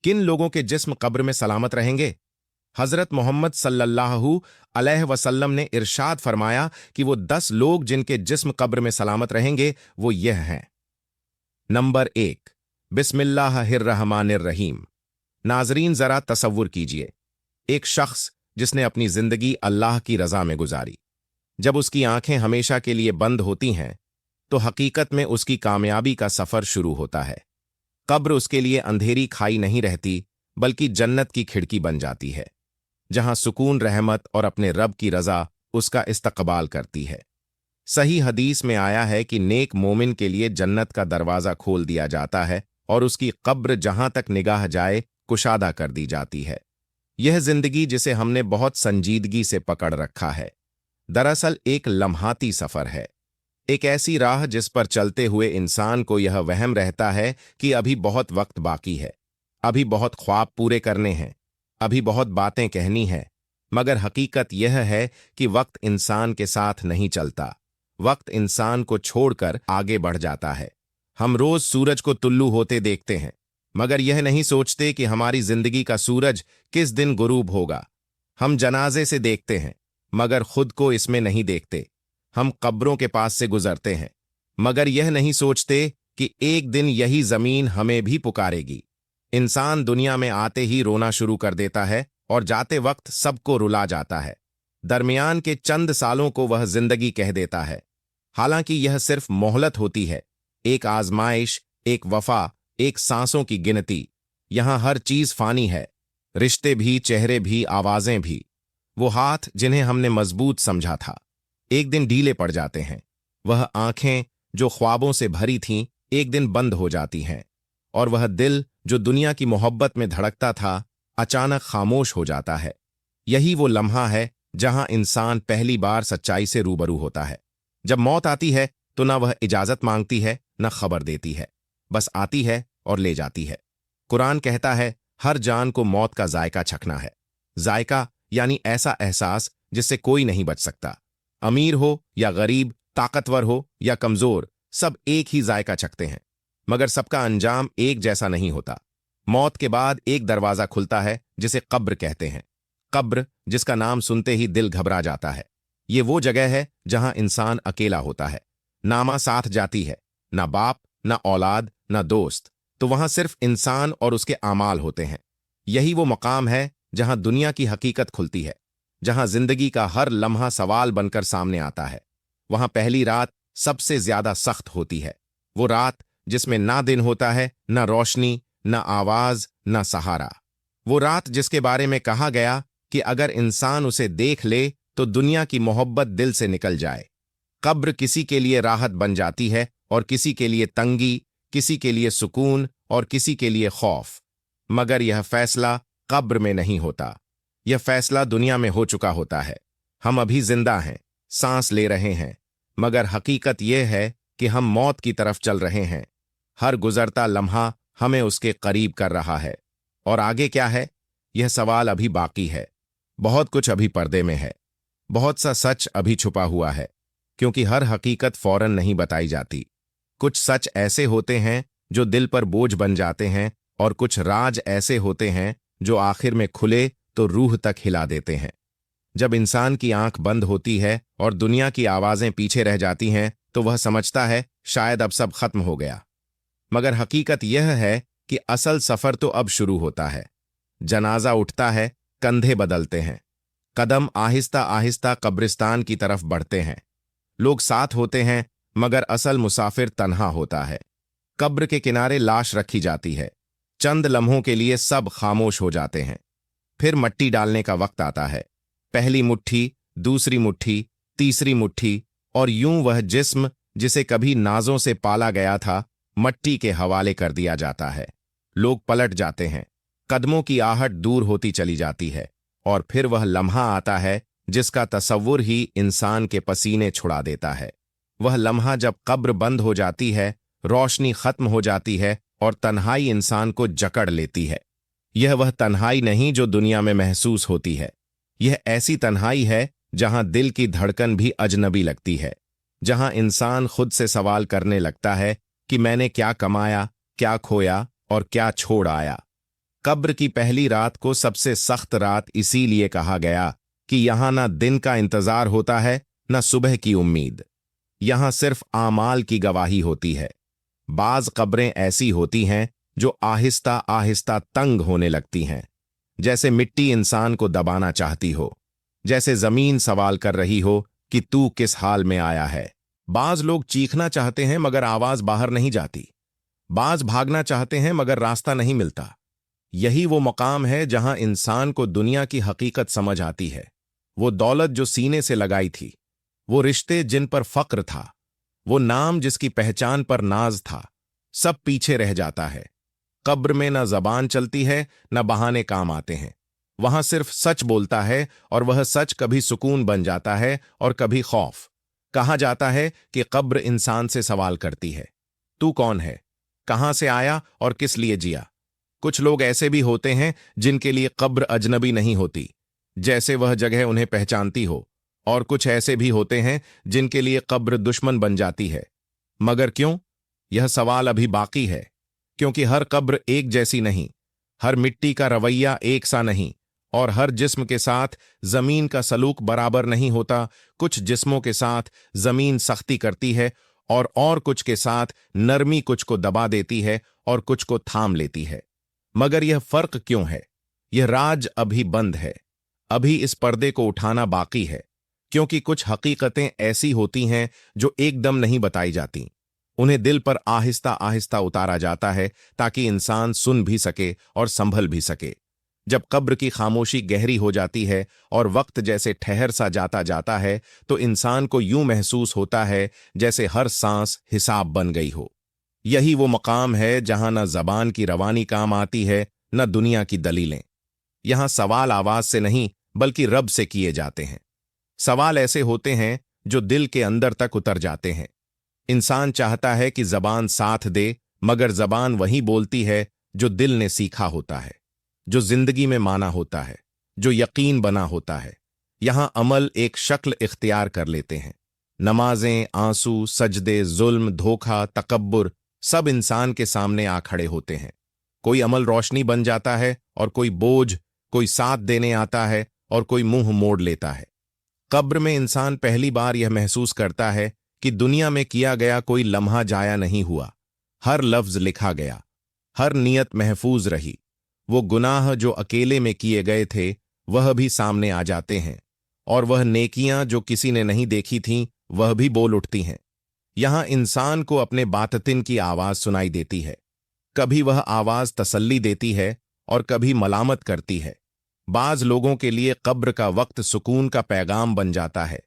किन लोगों के जिस्म कब्र में सलामत रहेंगे? हजरत मोहम्मद सल्लल्लाहु अलैहि वसल्लम ने इरशाद फरमाया कि वो 10 लोग जिनके जिस्म कब्र में सलामत रहेंगे वो यह हैं। नंबर 1, बिस्मिल्लाहिर्रहमानिर्रहीम। नाजरीन जरा तसव्वुर कीजिए, एक शख्स जिसने अपनी जिंदगी अल्लाह की रजा में गुजारी, जब उसकी आंखें हमेशा के लिए बंद होती हैं तो हकीकत में उसकी कामयाबी का सफर शुरू होता है। कब्र उसके लिए अंधेरी खाई नहीं रहती, बल्कि जन्नत की खिड़की बन जाती है, जहां सुकून, रहमत और अपने रब की रजा उसका इस्तकबाल करती है। सही हदीस में आया है कि नेक मोमिन के लिए जन्नत का दरवाजा खोल दिया जाता है और उसकी कब्र जहां तक निगाह जाए कुशादा कर दी जाती है। यह जिंदगी जिसे हमने बहुत संजीदगी से पकड़ रखा है, दरअसल एक लम्हाती सफर है। एक ऐसी राह जिस पर चलते हुए इंसान को यह वहम रहता है कि अभी बहुत वक्त बाकी है, अभी बहुत ख्वाब पूरे करने हैं, अभी बहुत बातें कहनी है। मगर हकीकत यह है कि वक्त इंसान के साथ नहीं चलता, वक्त इंसान को छोड़कर आगे बढ़ जाता है। हम रोज सूरज को तुल्लू होते देखते हैं, मगर यह नहीं सोचते कि हमारी जिंदगी का सूरज किस दिन गुरूब होगा। हम जनाजे से देखते हैं, मगर खुद को इसमें नहीं देखते। हम कब्रों के पास से गुजरते हैं, मगर यह नहीं सोचते कि एक दिन यही जमीन हमें भी पुकारेगी। इंसान दुनिया में आते ही रोना शुरू कर देता है और जाते वक्त सबको रुला जाता है। दरमियान के चंद सालों को वह जिंदगी कह देता है। हालांकि यह सिर्फ मोहलत होती है, एक आजमाइश, एक वफा, एक सांसों की गिनती। यहां हर चीज फानी है, रिश्ते भी, चेहरे भी, आवाजें भी। वो हाथ जिन्हें हमने मजबूत समझा था, एक दिन ढीले पड़ जाते हैं। वह आंखें जो ख्वाबों से भरी थीं, एक दिन बंद हो जाती हैं। और वह दिल जो दुनिया की मोहब्बत में धड़कता था, अचानक खामोश हो जाता है। यही वो लम्हा है जहां इंसान पहली बार सच्चाई से रूबरू होता है। जब मौत आती है तो न वह इजाजत मांगती है, न खबर देती है, बस आती है और ले जाती है। कुरान कहता है, हर जान को मौत का जायका चखना है। जायका यानी ऐसा एहसास जिससे कोई नहीं बच सकता। अमीर हो या गरीब, ताकतवर हो या कमजोर, सब एक ही जायका चखते हैं, मगर सबका अंजाम एक जैसा नहीं होता। मौत के बाद एक दरवाजा खुलता है जिसे कब्र कहते हैं। कब्र जिसका नाम सुनते ही दिल घबरा जाता है। ये वो जगह है जहां इंसान अकेला होता है, ना मां साथ जाती है, ना बाप, ना औलाद, ना दोस्त। तो वहां सिर्फ इंसान और उसके आमाल होते हैं। यही वो मकाम है जहां दुनिया की हकीकत खुलती है, जहां जिंदगी का हर लम्हा सवाल बनकर सामने आता है। वहां पहली रात सबसे ज्यादा सख्त होती है, वो रात जिसमें ना दिन होता है, ना रोशनी, ना आवाज, ना सहारा। वो रात जिसके बारे में कहा गया कि अगर इंसान उसे देख ले तो दुनिया की मोहब्बत दिल से निकल जाए। कब्र किसी के लिए राहत बन जाती है और किसी के लिए तंगी, किसी के लिए सुकून और किसी के लिए खौफ। मगर यह फैसला कब्र में नहीं होता, यह फैसला दुनिया में हो चुका होता है। हम अभी जिंदा हैं, सांस ले रहे हैं, मगर हकीकत यह है कि हम मौत की तरफ चल रहे हैं। हर गुजरता लम्हा हमें उसके करीब कर रहा है। और आगे क्या है, यह सवाल अभी बाकी है। बहुत कुछ अभी पर्दे में है, बहुत सा सच अभी छुपा हुआ है, क्योंकि हर हकीकत फौरन नहीं बताई जाती। कुछ सच ऐसे होते हैं जो दिल पर बोझ बन जाते हैं, और कुछ राज ऐसे होते हैं जो आखिर में खुले तो रूह तक हिला देते हैं। जब इंसान की आंख बंद होती है और दुनिया की आवाजें पीछे रह जाती हैं तो वह समझता है शायद अब सब खत्म हो गया। मगर हकीकत यह है कि असल सफर तो अब शुरू होता है। जनाजा उठता है, कंधे बदलते हैं, कदम आहिस्ता आहिस्ता कब्रिस्तान की तरफ बढ़ते हैं। लोग साथ होते हैं, मगर असल मुसाफिर तन्हा होता है। कब्र के किनारे लाश रखी जाती है, चंद लम्हों के लिए सब खामोश हो जाते हैं। फिर मट्टी डालने का वक्त आता है। पहली मुट्ठी, दूसरी मुट्ठी, तीसरी मुट्ठी, और यूं वह जिस्म जिसे कभी नाजों से पाला गया था, मट्टी के हवाले कर दिया जाता है। लोग पलट जाते हैं, कदमों की आहट दूर होती चली जाती है, और फिर वह लम्हा आता है जिसका तसव्वुर ही इंसान के पसीने छुड़ा देता है। वह लम्हा जब कब्र बंद हो जाती है, रोशनी खत्म हो जाती है और तन्हाई इंसान को जकड़ लेती है। यह वह तन्हाई नहीं जो दुनिया में महसूस होती है। यह ऐसी तन्हाई है जहां दिल की धड़कन भी अजनबी लगती है, जहां इंसान खुद से सवाल करने लगता है कि मैंने क्या कमाया, क्या खोया और क्या छोड़ आया। कब्र की पहली रात को सबसे सख्त रात इसीलिए कहा गया कि यहां ना दिन का इंतजार होता है न सुबह की उम्मीद। यहां सिर्फ आमाल की गवाही होती है। बाज कब्रें ऐसी होती हैं जो आहिस्ता आहिस्ता तंग होने लगती हैं, जैसे मिट्टी इंसान को दबाना चाहती हो, जैसे जमीन सवाल कर रही हो कि तू किस हाल में आया है। बाज लोग चीखना चाहते हैं मगर आवाज बाहर नहीं जाती। बाज भागना चाहते हैं मगर रास्ता नहीं मिलता। यही वो मकाम है जहां इंसान को दुनिया की हकीकत समझ आती है। वो दौलत जो सीने से लगाई थी, वो रिश्ते जिन पर फक्र था, वो नाम जिसकी पहचान पर नाज था, सब पीछे रह जाता है। कब्र में न जबान चलती है न बहाने काम आते हैं। वहां सिर्फ सच बोलता है और वह सच कभी सुकून बन जाता है और कभी खौफ। कहा जाता है कि कब्र इंसान से सवाल करती है, तू कौन है, कहां से आया और किस लिए जिया। कुछ लोग ऐसे भी होते हैं जिनके लिए कब्र अजनबी नहीं होती, जैसे वह जगह उन्हें पहचानती हो, और कुछ ऐसे भी होते हैं जिनके लिए कब्र दुश्मन बन जाती है। मगर क्यों? यह सवाल अभी बाकी है, क्योंकि हर कब्र एक जैसी नहीं, हर मिट्टी का रवैया एक सा नहीं, और हर जिस्म के साथ जमीन का सलूक बराबर नहीं होता। कुछ जिस्मों के साथ जमीन सख्ती करती है और कुछ के साथ नरमी कुछ को दबा देती है और कुछ को थाम लेती है। मगर यह फर्क क्यों है? यह राज अभी बंद है। अभी इस पर्दे को उठाना बाकी है, क्योंकि कुछ हकीकतें ऐसी होती हैं जो एकदम नहीं बताई जाती। उन्हें दिल पर आहिस्ता आहिस्ता उतारा जाता है ताकि इंसान सुन भी सके और संभल भी सके। जब कब्र की खामोशी गहरी हो जाती है और वक्त जैसे ठहर सा जाता है, तो इंसान को यूं महसूस होता है जैसे हर सांस हिसाब बन गई हो। यही वो मकाम है जहां न जबान की रवानी काम आती है न दुनिया की दलीलें। यहां सवाल आवाज से नहीं बल्कि रब से किए जाते हैं। सवाल ऐसे होते हैं जो दिल के अंदर तक उतर जाते हैं। इंसान चाहता है कि जबान साथ दे, मगर जबान वही बोलती है जो दिल ने सीखा होता है, जो जिंदगी में माना होता है, जो यकीन बना होता है। यहां अमल एक शक्ल इख्तियार कर लेते हैं। नमाजें, आंसू, सजदे, जुल्म, धोखा, तकब्बुर सब इंसान के सामने आ खड़े होते हैं। कोई अमल रोशनी बन जाता है और कोई बोझ, कोई साथ देने आता है और कोई मुंह मोड़ लेता है। कब्र में इंसान पहली बार यह महसूस करता है कि दुनिया में किया गया कोई लम्हा जाया नहीं हुआ। हर लफ्ज लिखा गया, हर नियत महफूज रही। वो गुनाह जो अकेले में किए गए थे वह भी सामने आ जाते हैं, और वह नेकियां जो किसी ने नहीं देखी थीं वह भी बोल उठती हैं। यहां इंसान को अपने बातिन की आवाज सुनाई देती है। कभी वह आवाज तसल्ली देती है और कभी मलामत करती है। बाज लोगों के लिए कब्र का वक्त सुकून का पैगाम बन जाता है,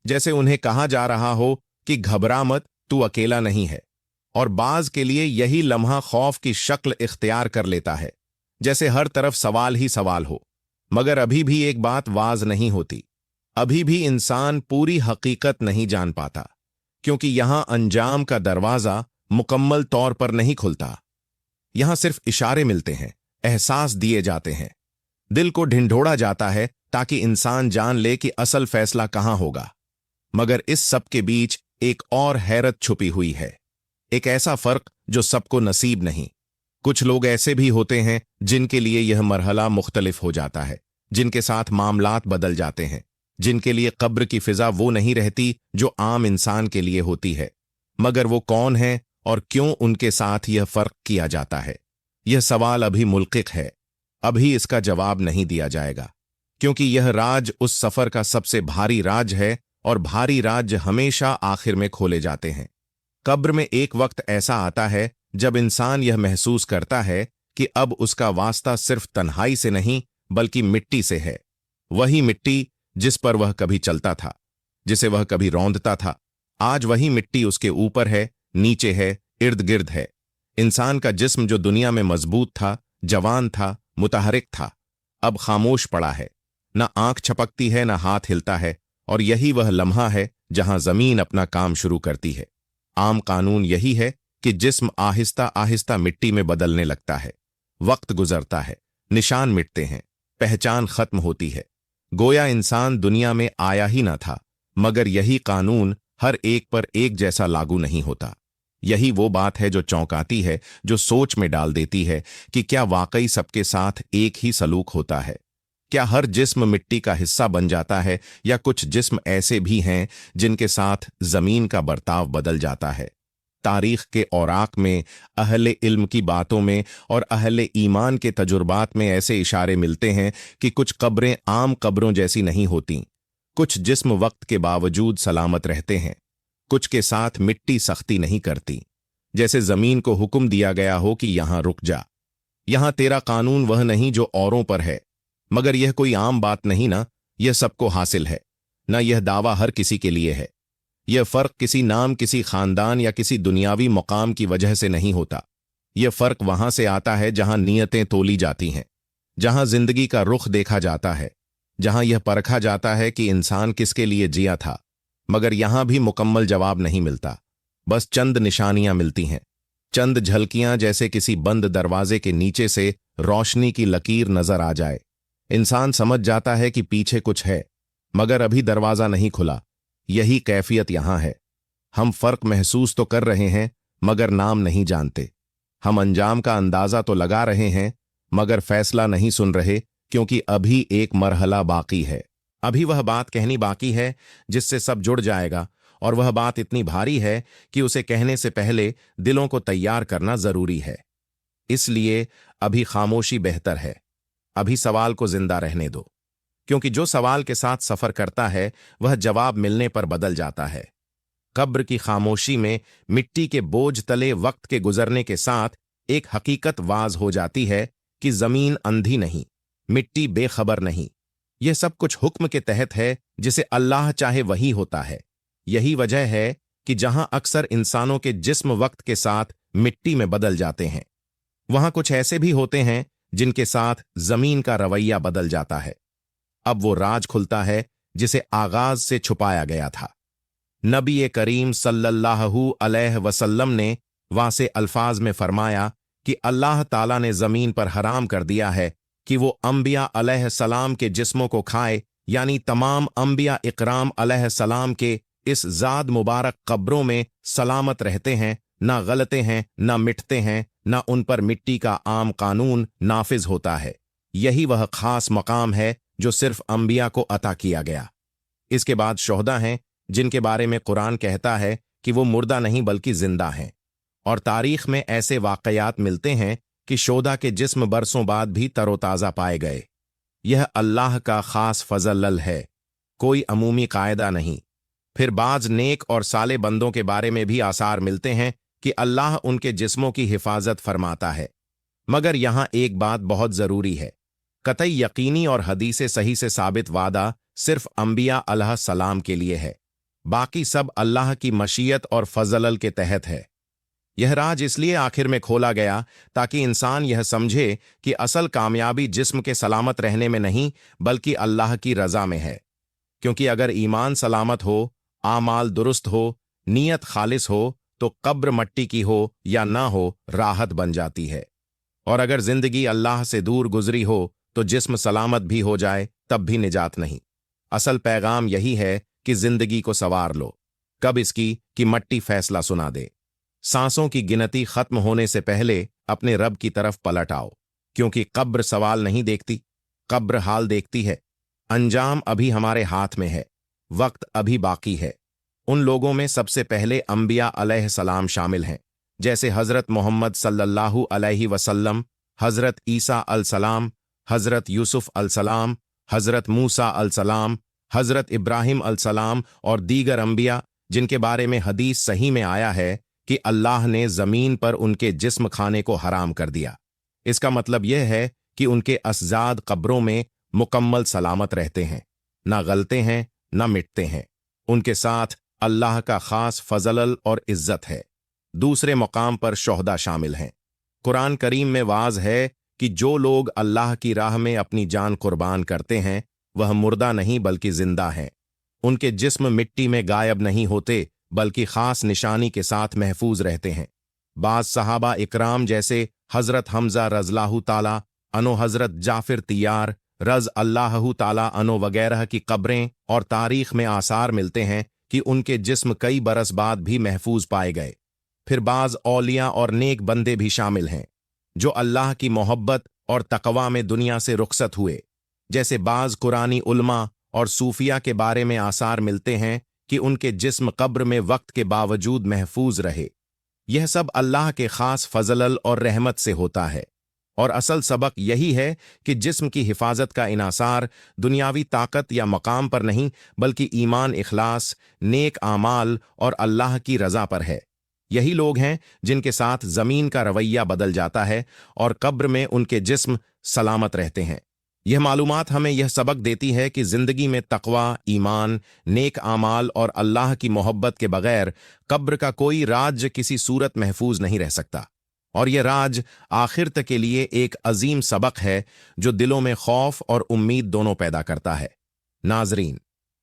जैसे उन्हें कहा जा रहा हो कि घबरा मत, तू अकेला नहीं है। और बाज के लिए यही लम्हा खौफ की शक्ल इख्तियार कर लेता है, जैसे हर तरफ सवाल ही सवाल हो। मगर अभी भी एक बात वाज नहीं होती। अभी भी इंसान पूरी हकीकत नहीं जान पाता, क्योंकि यहां अंजाम का दरवाजा मुकम्मल तौर पर नहीं खुलता। यहां सिर्फ इशारे मिलते हैं, एहसास दिए जाते हैं, दिल को ढिंढोड़ा जाता है ताकि इंसान जान ले कि असल फैसला कहां होगा। मगर इस सब के बीच एक और हैरत छुपी हुई है, एक ऐसा फर्क जो सबको नसीब नहीं। कुछ लोग ऐसे भी होते हैं जिनके लिए यह मरहला मुख्तलिफ हो जाता है, जिनके साथ मामलात बदल जाते हैं, जिनके लिए कब्र की फिजा वो नहीं रहती जो आम इंसान के लिए होती है। मगर वो कौन है और क्यों उनके साथ यह फर्क किया जाता है? यह सवाल अभी मुल्किक है। अभी इसका जवाब नहीं दिया जाएगा, क्योंकि यह राज उस सफर का सबसे भारी राज है, और भारी राज हमेशा आखिर में खोले जाते हैं। कब्र में एक वक्त ऐसा आता है जब इंसान यह महसूस करता है कि अब उसका वास्ता सिर्फ तन्हाई से नहीं बल्कि मिट्टी से है। वही मिट्टी जिस पर वह कभी चलता था, जिसे वह कभी रौंदता था, आज वही मिट्टी उसके ऊपर है, नीचे है, इर्द गिर्द है। इंसान का जिस्म जो दुनिया में मजबूत था, जवान था, मुतहरिक था, अब खामोश पड़ा है। न आंख छपकती है, न हाथ हिलता है। और यही वह लम्हा है जहां जमीन अपना काम शुरू करती है। आम कानून यही है कि जिस्म आहिस्ता आहिस्ता मिट्टी में बदलने लगता है। वक्त गुजरता है, निशान मिटते हैं, पहचान खत्म होती है। गोया इंसान दुनिया में आया ही न था, मगर यही कानून हर एक पर एक जैसा लागू नहीं होता। यही वो बात है जो चौंकाती है, जो सोच में डाल देती है कि क्या वाकई सबके साथ एक ही सलूक होता है। क्या हर जिस्म मिट्टी का हिस्सा बन जाता है, या कुछ जिस्म ऐसे भी हैं जिनके साथ जमीन का बर्ताव बदल जाता है। तारीख के औराक में, अहले इल्म की बातों में और अहले ईमान के तजुर्बात में ऐसे इशारे मिलते हैं कि कुछ कब्रें आम कब्रों जैसी नहीं होतीं। कुछ जिस्म वक्त के बावजूद सलामत रहते हैं। कुछ के साथ मिट्टी सख्ती नहीं करती, जैसे जमीन को हुक्म दिया गया हो कि यहां रुक जा। यहां तेरा कानून वह नहीं जो औरों पर है। मगर यह कोई आम बात नहीं ना, यह सबको हासिल है। ना यह दावा हर किसी के लिए है। यह फर्क किसी नाम, किसी खानदान या किसी दुनियावी मुकाम की वजह से नहीं होता। यह फर्क वहां से आता है जहां नीयतें तोली जाती हैं, जहां जिंदगी का रुख देखा जाता है, जहां यह परखा जाता है कि इंसान किसके लिए जिया था। मगर यहां भी मुकम्मल जवाब नहीं मिलता, बस चंद निशानियां मिलती हैं, चंद झलकियां, जैसे किसी बंद दरवाजे के नीचे से रोशनी की लकीर नजर आ जाए। इंसान समझ जाता है कि पीछे कुछ है, मगर अभी दरवाजा नहीं खुला। यही कैफियत यहां है। हम फर्क महसूस तो कर रहे हैं, मगर नाम नहीं जानते। हम अंजाम का अंदाजा तो लगा रहे हैं, मगर फैसला नहीं सुन रहे, क्योंकि अभी एक मरहला बाकी है। अभी वह बात कहनी बाकी है जिससे सब जुड़ जाएगा, और वह बात इतनी भारी है कि उसे कहने से पहले दिलों को तैयार करना जरूरी है। इसलिए अभी खामोशी बेहतर है। अभी सवाल को जिंदा रहने दो, क्योंकि जो सवाल के साथ सफर करता है वह जवाब मिलने पर बदल जाता है। कब्र की खामोशी में मिट्टी के बोझ तले वक्त के गुजरने के साथ एक हकीकत वाज हो जाती है कि जमीन अंधी नहीं, मिट्टी बेखबर नहीं। यह सब कुछ हुक्म के तहत है, जिसे अल्लाह चाहे वही होता है। यही वजह है कि जहां अक्सर इंसानों के जिस्म वक्त के साथ मिट्टी में बदल जाते हैं, वहां कुछ ऐसे भी होते हैं जिनके साथ जमीन का रवैया बदल जाता है। अब वो राज खुलता है जिसे आगाज से छुपाया गया था। नबी करीम सल्लल्लाहु अलैहि वसल्लम ने वासे अल्फाज में फरमाया कि अल्लाह ताला ने जमीन पर हराम कर दिया है कि वो अंबिया अलैहिस्सलाम के जिस्मों को खाए, यानी तमाम अंबिया इकराम अलैहिस्सलाम के इस जाद मुबारक कब्रों में सलामत रहते हैं, ना गलते हैं, ना मिटते हैं, ना उन पर मिट्टी का आम कानून नाफिज होता है। यही वह खास मकाम है जो सिर्फ अंबिया को अता किया गया। इसके बाद शोहदा हैं, जिनके बारे में कुरान कहता है कि वो मुर्दा नहीं बल्कि जिंदा हैं। और तारीख में ऐसे वाकयात मिलते हैं कि शोहदा के जिस्म बरसों बाद भी तरोताज़ा पाए गए। यह अल्लाह का खास फजल है, कोई अमूमी कायदा नहीं। फिर बाज नेक और साले बंदों के बारे में भी आसार मिलते हैं कि अल्लाह उनके जिस्मों की हिफाजत फरमाता है। मगर यहां एक बात बहुत जरूरी है। कतई यकीनी और हदीसे सही से साबित वादा सिर्फ अंबिया अलैहिस्सलाम के लिए है, बाकी सब अल्लाह की मशीयत और फजल के तहत है। यह राज इसलिए आखिर में खोला गया ताकि इंसान यह समझे कि असल कामयाबी जिस्म के सलामत रहने में नहीं, बल्कि अल्लाह की रजा में है। क्योंकि अगर ईमान सलामत हो, आमाल दुरुस्त हो, नीयत खालिस हो, तो कब्र मट्टी की हो या ना हो, राहत बन जाती है। और अगर जिंदगी अल्लाह से दूर गुजरी हो तो जिस्म सलामत भी हो जाए तब भी निजात नहीं। असल पैगाम यही है कि जिंदगी को संवार लो। कब इसकी कि मट्टी फैसला सुना दे। सांसों की गिनती खत्म होने से पहले अपने रब की तरफ पलट आओ, क्योंकि कब्र सवाल नहीं देखती, कब्र हाल देखती है। अंजाम अभी हमारे हाथ में है, वक्त अभी बाकी है। उन लोगों में सबसे पहले अंबिया अलैहिस्सलाम शामिल हैं, जैसे हजरत मोहम्मद सल्लल्लाहु अलैहि वसल्लम, हजरत ईसा अलसलाम, हजरत यूसुफ अलसलाम, हजरत मूसा अलसलाम, हजरत इब्राहिम अलसलाम और दीगर अंबिया, जिनके बारे में हदीस सही में आया है कि अल्लाह ने जमीन पर उनके जिस्म खाने को हराम कर दिया। इसका मतलब यह है कि उनके असजाद कब्रों में मुकम्मल सलामत रहते हैं, ना गलते हैं, ना मिटते हैं। उनके साथ अल्लाह का खास फजल और इज्जत है। दूसरे मकाम पर शोहदा शामिल हैं। कुरान करीम में वाज है कि जो लोग अल्लाह की राह में अपनी जान कुर्बान करते हैं वह मुर्दा नहीं बल्कि जिंदा हैं। उनके जिस्म मिट्टी में गायब नहीं होते, बल्कि खास निशानी के साथ महफूज रहते हैं। बाज सहाबा इकराम जैसे हजरत हमजा रज़ल्लाहु ताला अनो, हजरत जाफिर तियार रज अल्लाहु ताला अनो वगैरह की कब्रें और तारीख में आसार मिलते हैं कि उनके जिस्म कई बरस बाद भी महफूज पाए गए। फिर बाज औलिया और नेक बंदे भी शामिल हैं जो अल्लाह की मोहब्बत और तकवा में दुनिया से रुखसत हुए। जैसे बाज कुरानी उलमा और सूफिया के बारे में आसार मिलते हैं कि उनके जिस्म कब्र में वक्त के बावजूद महफूज रहे। यह सब अल्लाह के खास फजलल और रहमत से होता है। और असल सबक यही है कि जिस्म की हिफाजत का इनासार दुनियावी ताकत या मकाम पर नहीं, बल्कि ईमान, इखलास, नेक आमाल और अल्लाह की रज़ा पर है। यही लोग हैं जिनके साथ ज़मीन का रवैया बदल जाता है और कब्र में उनके जिस्म सलामत रहते हैं। यह मालूमात हमें यह सबक देती है कि ज़िंदगी में तक़वा, ईमान, नेक आमाल और अल्लाह की मोहब्बत के बगैर कब्र का कोई राज किसी सूरत महफूज नहीं रह सकता। और यह राज आखिरत के लिए एक अजीम सबक है जो दिलों में खौफ और उम्मीद दोनों पैदा करता है। नाजरीन,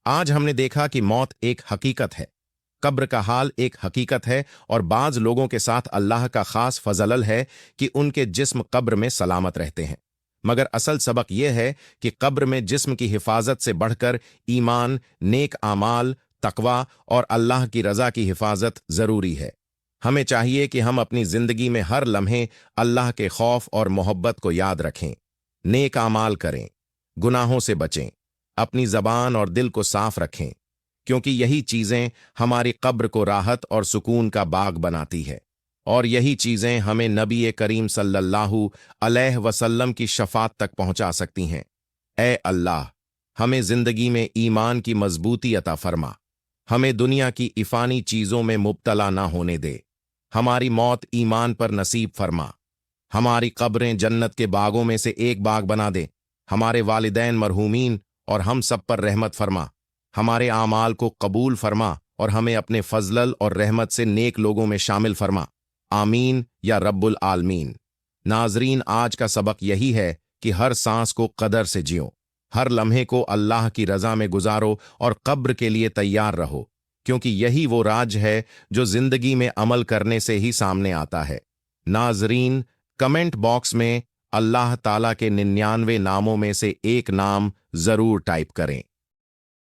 आज हमने देखा कि मौत एक हकीकत है, कब्र का हाल एक हकीकत है, और बाज लोगों के साथ अल्लाह का खास फजलल है कि उनके जिस्म कब्र में सलामत रहते हैं। मगर असल सबक यह है कि कब्र में जिस्म की हिफाजत से बढ़कर ईमान, नेक आमाल, तकवा और अल्लाह की रज़ा की हिफाजत ज़रूरी है। हमें चाहिए कि हम अपनी ज़िंदगी में हर लम्हे अल्लाह के खौफ और मोहब्बत को याद रखें, नेक आमाल करें, गुनाहों से बचें, अपनी ज़बान और दिल को साफ रखें, क्योंकि यही चीज़ें हमारी कब्र को राहत और सुकून का बाग बनाती है। और यही चीज़ें हमें नबी करीम सल्लल्लाहु अलैहि वसल्लम की शफात तक पहुंचा सकती हैं। ए अल्लाह, हमें ज़िंदगी में ईमान की मजबूती अता फरमा, हमें दुनिया की इफ़ानी चीज़ों में मुब्तला ना होने दे, हमारी मौत ईमान पर नसीब फरमा, हमारी कब्रें जन्नत के बागों में से एक बाग बना दे, हमारे वालिदैन मरहूमीन और हम सब पर रहमत फरमा, हमारे आमाल को कबूल फरमा और हमें अपने फजलल और रहमत से नेक लोगों में शामिल फरमा। आमीन या रब्बुल आलमीन। नाजरीन, आज का सबक यही है कि हर सांस को कदर से जियो, हर लम्हे को अल्लाह की रज़ा में गुजारो और कब्र के लिए तैयार रहो, क्योंकि यही वो राज है जो जिंदगी में अमल करने से ही सामने आता है। नाजरीन, कमेंट बॉक्स में अल्लाह ताला के 99 नामों में से एक नाम जरूर टाइप करें।